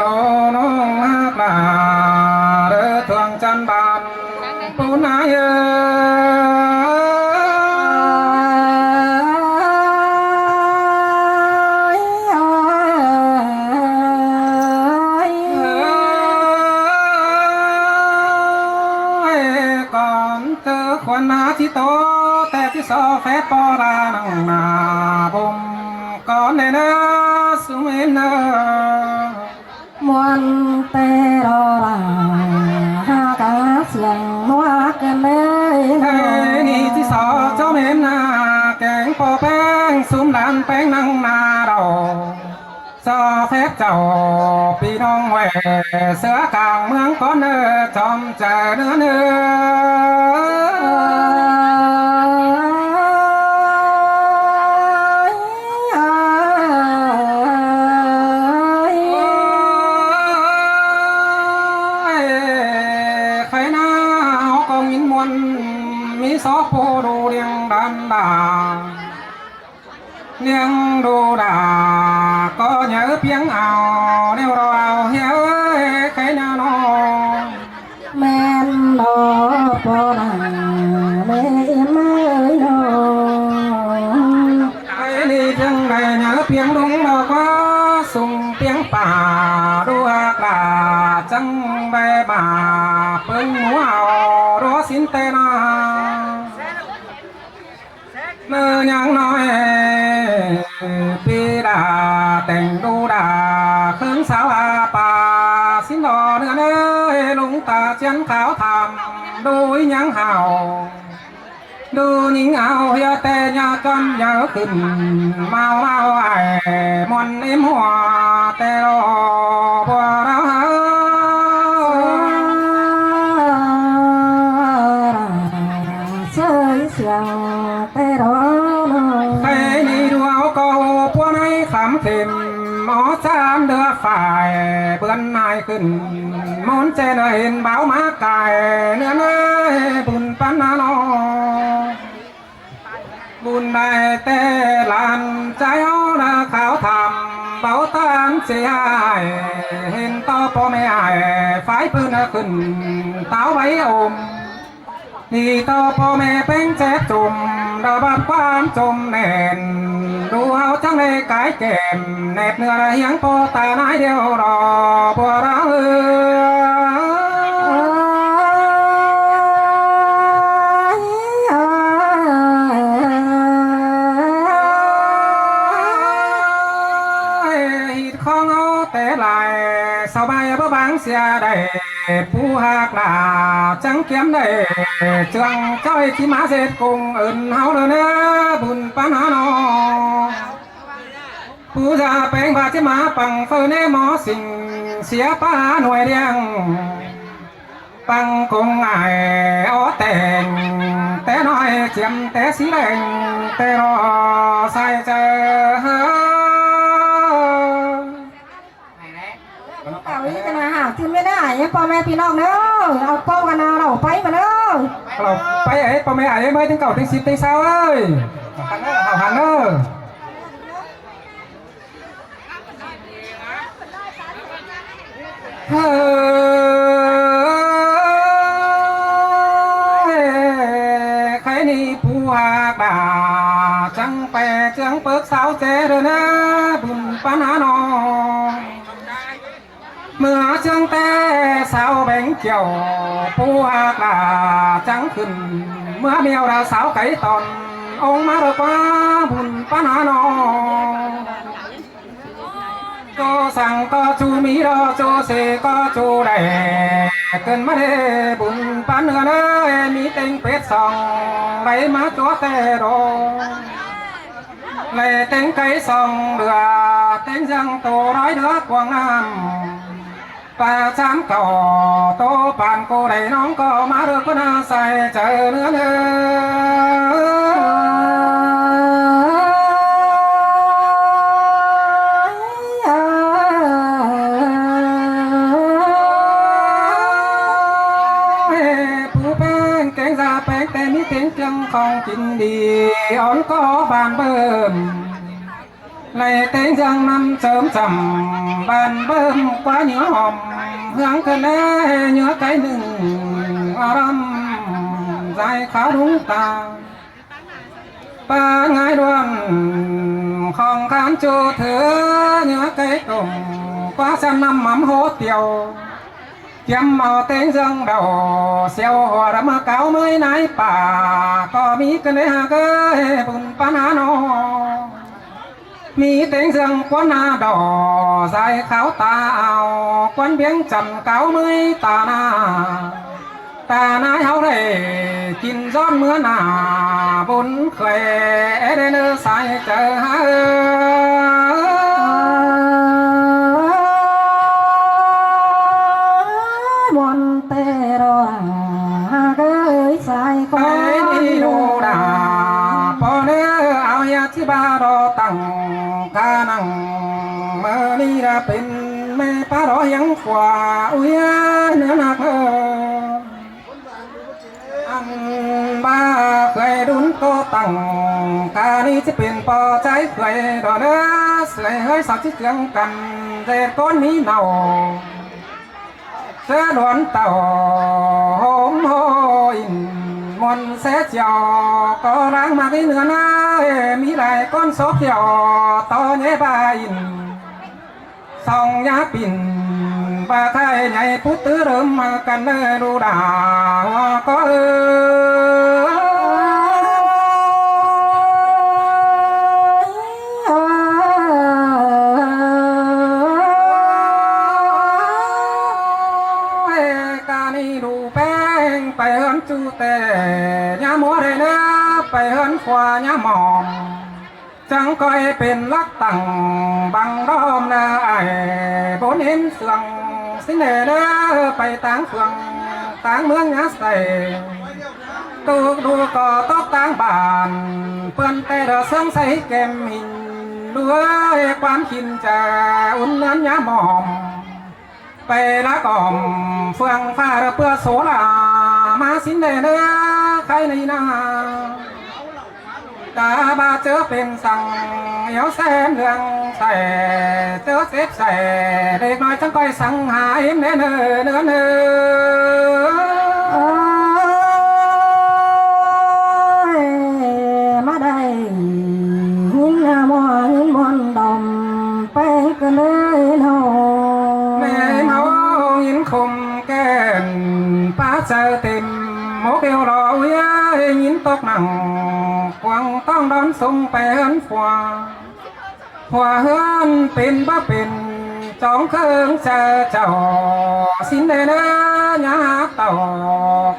đồ nông hát là đỡ thường chân bàn bố nái còn tơ khoan ná chỉ tốแต่ที่สอแฟปอรานังนาบุมก่อนเนนะสุเมนะมวนเตโรราหากาเสียงนัวกันเลยนี่ที่สอเจ้าเมนะแกงปอแป้งซุ้มดานแป้งนังนาเราสอแฟเจ้าพี่น้องแหวเสือกลางเมืองก้อนเนื้อจอมเจอเนื้อเนื้มีซอโพดูเรียงดันดาเรียงดูดาก็nhớ tiếng ảo nêu rò ảo hiếu cái nhà nó men đồ po đà mê em ơi đồ cái đi chân này nhớ tiếng đúng đâu có sùng tiếng bà đua là chân bè bà bưng múa ảo đó xin tên mơ nhang nói pi đà tình đu đà khương sao bà xin đò nữa nơi lũng ta chén kháo thầm đôi nhang hào đôi những áo ya tê nhà con nhớ khinh mau mau ai mòn em hoa tê lo bùa đau chơi xiang tê đó cái đi đua câu bùa này khám thêm mó chán đưa phải bươn nai khinh món trên hình báo má cài nữa nơi bùn pan nó bùn này tê làn trái áo đã khảo thầm báo tan sẽ ai hình to po mẹ ai phải bươn khinh táo bấy ôm thì to po mẹ bánh chép chùm đã bắt quan chùm nền đu áo trắng đây cái kèm nẹp nửa là hiếng po ta nái đeo đò bùa ra té lại sau bài bơ báng xe đầy phú hạc là trắng kiếm đầy trường chơi chỉ má dệt cùng ơn háo đơn bùn pan há nó phú ra bánh và chỉ má bằng phơ nê mó xình xía pa nuôi đen bằng cùng ai ó tèn té nói chiếm té xí lệnh té nó sai chờเอาอีกนะหาที่ไม่ได้พ่อแม่พี่น้องเนอะเอาโป้กันนะเราไปมาเนอะเราไปไอ้พ่อแม่ไอ้ไม่ถึงเก่าถึงสิบถึงเช้าเอ้ยหันเนอะเฮ้ยใครนี่ผู้หากด่าจังแปะจังเปิกสาวเจเด้อนะบุญปัญหาน้องเมื่อเชิงแต่สาวแบงเกี่ยวผู้หากด่าจังขึ้นเมื่อเมียวดาสาวไก่ตอนองมาเด้อกว่าบุญปัญหาน้องก็สั่งก็จูมีรอจูเสก็จูได้เกินมาเดบุญปันเนื้อเนยมีเต็งเป็ดสองไหลมาจัวแต่โดไหลเต็งไก่สองเดือเต็งยังโตร้อยเดือกวางน้ำปลาช้ำเก่าโตปานโกได้น้องก็มาเดือกก็น่าใส่เจอเนื้อเนื้อของกินดีอ่อนก็บานเบิ่ม lại tiếng giang năm sớm trầm bàn bơm quá nhớ hòm hướng cơn lê nhớ cái nừng râm dài khá đúng ta ba ngày đoàn không khán cho thứ nhớ cái cùng quá xem năm mắm hố tiêu kiếm màu tên dương đầu xeo hòa đã mà cáo mới nái bà có mi cái này hà cái bùn pan hà nó mi tên dương quán na đỏ dài kháo tao quán biếng trầm cáo mới ta nái háo đây kín gió mưa nà bốn khỏe đến nơi sai chờ ha mòn tê rồi cái sai có đi đồ đà bỏ nơ áo ya chi ba đo tặng ca năng mơ đi ra bên mê pa đo yang quả ui nữa nạc ăn ba khơi đun tô tặng ca đi chỉ bên po trái khơi đo nơ sưởi hơi sao chiếc tiếng cần dệt con mí nào sẽ đoán tàu hôm hồi mòn sẽ chiều có ráng mà cái nữa na mỹ lại con số chiều to nhé ba in xong nhá pin ba thay nhảy phút tứ rơm mà cần đu đà cóไปเฮินจูเตยามัวเรเนไปเฮินขวายาหมอมจังก้อยเป็นลักตั้งบังรอมนาไอบนเห็นเสืองสิเนเนไปต่างเฟืองต่างเมืองยาใส่ตูดูก่อตบต่างบ้านเปื้อนแต่เดอเสืองใส่แก้มหินด้วยความขินจะอุ่นเนื้อยาหมอมไปละก่อมเฟืองฟ้าเพื่อโสลามาสินเนใครในนาตาบาเจอเป็นสั่งเอวแสนเรื่องใส่เจอเซฟใส่เด็กน้อยจังก้อยสั่งหาเอ็มเนื้อมาได้หินมอหินมอนดอมไปกันเลยเนาแม่เมาหินคมแก่นป้าเจอเต็มโมเกลรอเว้ยหินตกหนังกวางต้องดอนส่งไปเฮินฝัวเฮินเป็นบ้าเป็นจองเครื่องเจอเจ้าสินเดเนยาเต่า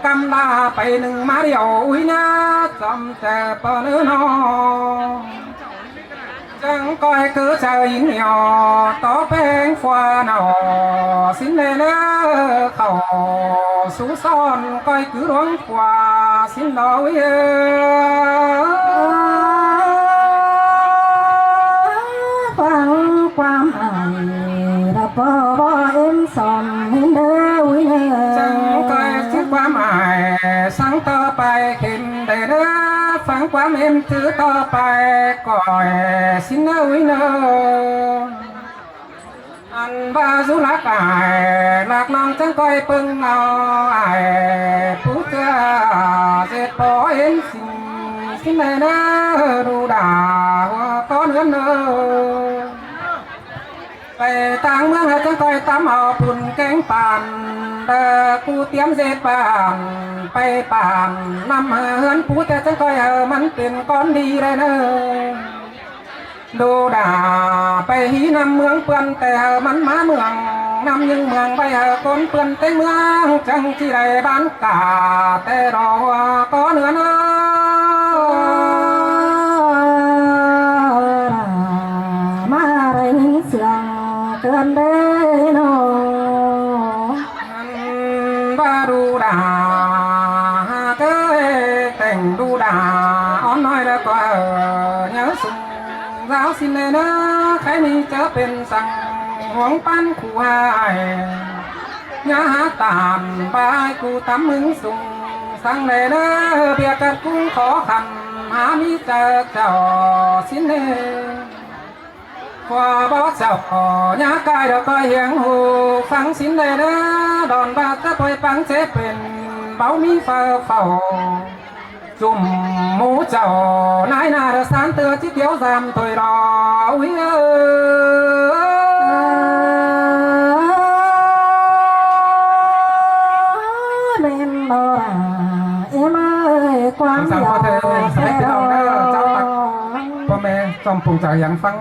กำลาไปหนึ่งมาเดียวอุ้ยนะจำเจอเปเนื้อนอจังก้อยคือเจอหินหยอต่อแป้งฝัวหนอสินเดเนเขาสู้ซ้อนก้อยคือร้องฝัวสินดอเยฟังความอายระบอบเอ็มสอนหินเด้อวิเนจังก้อยชื่อความหมายสั่งต่อไปเข็มได้เด้อฟังความเอ็มถือต่อไปก้อยสินเนวิเนอันบาสุรักอายหลักน้องจังก้อยปึงเอาอายผู้เจ้าเจ็ดปอเอ็นสินเนเนดูด่าก้อนเงินไปต่างเมืองจังก้อยตามเอาปุ่นแกงป่านกูเตรียมเศษป่านไปป่านนำเฮือนผู้แต่จังก้อยมันเป็นก้อนดีเลยเนอดูด่าไปหีนำเมืองเปื่อนแต่มันมาเมืองนำยังเมืองไปคนเปื่อนเต็มเมืองจังที่ไรบ้านกาแต่รอก็เหนือเนอมาไรเสียงเกินเด้โนบาดูด่าเก้แต่งดูด่าอ้อนน้อยแล้วก็เนื้อสุ่มgiáo xin lên đó cái mi chớ bên rằng hoang pan khu hai nhá tàn bài cụ tắm hứng sùng sang này đó việc cũng khó khăn há mi chờ chào xin lên qua bó chọc nhá cài được coi hiền hù phăng xin đây đó đòn bạc ta tôi phăng chế quyền báo mi phơ phầu chùm mũ chầu nái nà được sáng tưa chiếc thiếu giam thôi đó úi nên đó em ơi quán sao có thể giàu sẽ cái ông đó cháu tặngพ่อแม่จอมปลูกจากอย่างฟัง